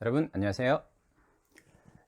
여러분 안녕하세요.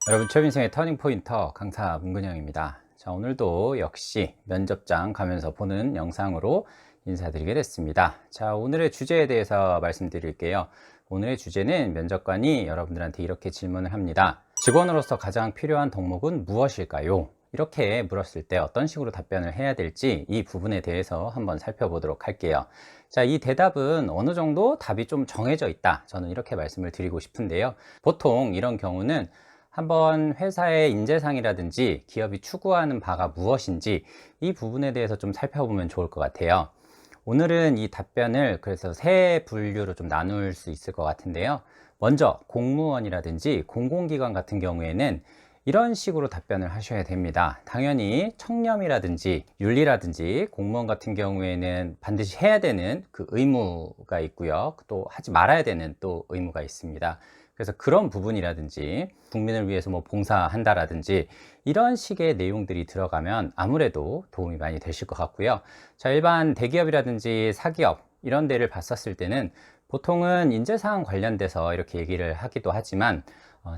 여러분 취업 인생의 터닝 포인터 강사 문근영입니다. 자, 오늘도 역시 면접장 가면서 보는 영상으로 인사드리게 됐습니다. 자, 오늘의 주제에 대해서 말씀드릴게요. 오늘의 주제는 면접관이 여러분들한테 이렇게 질문을 합니다. 직원으로서 가장 필요한 덕목은 무엇일까요? 이렇게 물었을 때 어떤 식으로 답변을 해야 될지 이 부분에 대해서 한번 살펴보도록 할게요. 자, 이 대답은 어느 정도 답이 좀 정해져 있다. 저는 이렇게 말씀을 드리고 싶은데요. 보통 이런 경우는 한번 회사의 인재상이라든지 기업이 추구하는 바가 무엇인지 이 부분에 대해서 좀 살펴보면 좋을 것 같아요. 오늘은 이 답변을 그래서 세 분류로 좀 나눌 수 있을 것 같은데요. 먼저 공무원이라든지 공공기관 같은 경우에는 이런 식으로 답변을 하셔야 됩니다. 당연히 청렴이라든지 윤리라든지 공무원 같은 경우에는 반드시 해야 되는 그 의무가 있고요. 또 하지 말아야 되는 또 의무가 있습니다. 그래서 그런 부분이라든지 국민을 위해서 뭐 봉사한다라든지 이런 식의 내용들이 들어가면 아무래도 도움이 많이 되실 것 같고요. 자, 일반 대기업이라든지 사기업 이런 데를 봤었을 때는 보통은 인재사항 관련돼서 이렇게 얘기를 하기도 하지만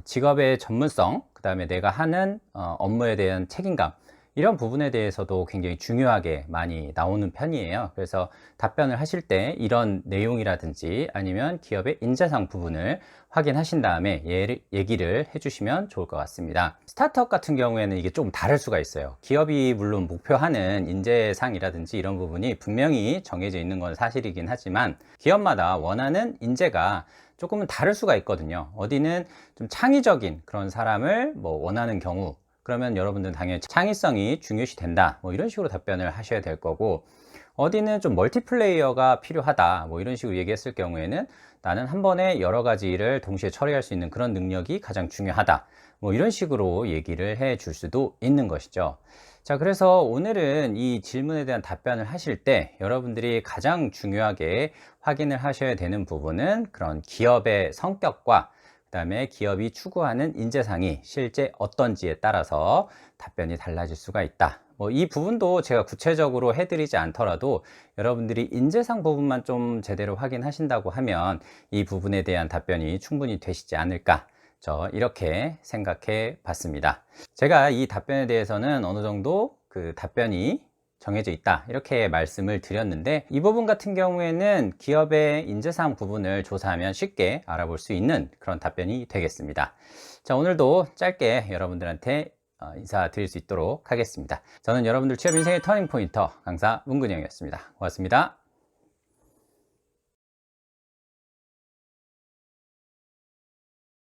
직업의 전문성, 그 다음에 내가 하는 업무에 대한 책임감 이런 부분에 대해서도 굉장히 중요하게 많이 나오는 편이에요. 그래서 답변을 하실 때 이런 내용이라든지 아니면 기업의 인재상 부분을 확인하신 다음에 얘기를 해주시면 좋을 것 같습니다. 스타트업 같은 경우에는 이게 좀 다를 수가 있어요. 기업이 물론 목표하는 인재상이라든지 이런 부분이 분명히 정해져 있는 건 사실이긴 하지만 기업마다 원하는 인재가 조금은 다를 수가 있거든요. 어디는 좀 창의적인 그런 사람을 뭐 원하는 경우 그러면 여러분들은 당연히 창의성이 중요시 된다 뭐 이런 식으로 답변을 하셔야 될 거고, 어디는 좀 멀티플레이어가 필요하다 뭐 이런 식으로 얘기했을 경우에는 나는 한 번에 여러 가지 일을 동시에 처리할 수 있는 그런 능력이 가장 중요하다 뭐 이런 식으로 얘기를 해 줄 수도 있는 것이죠. 자, 그래서 오늘은 이 질문에 대한 답변을 하실 때 여러분들이 가장 중요하게 확인을 하셔야 되는 부분은 그런 기업의 성격과 그 다음에 기업이 추구하는 인재상이 실제 어떤지에 따라서 답변이 달라질 수가 있다. 뭐 이 부분도 제가 구체적으로 해드리지 않더라도 여러분들이 인재상 부분만 좀 제대로 확인하신다고 하면 이 부분에 대한 답변이 충분히 되시지 않을까, 저 이렇게 생각해 봤습니다. 제가 이 답변에 대해서는 어느 정도 그 답변이 정해져 있다 이렇게 말씀을 드렸는데, 이 부분 같은 경우에는 기업의 인재사항 부분을 조사하면 쉽게 알아볼 수 있는 그런 답변이 되겠습니다. 자, 오늘도 짧게 여러분들한테 인사드릴 수 있도록 하겠습니다. 저는 여러분들 취업 인생의 터닝 포인터 강사 문근영이었습니다. 고맙습니다.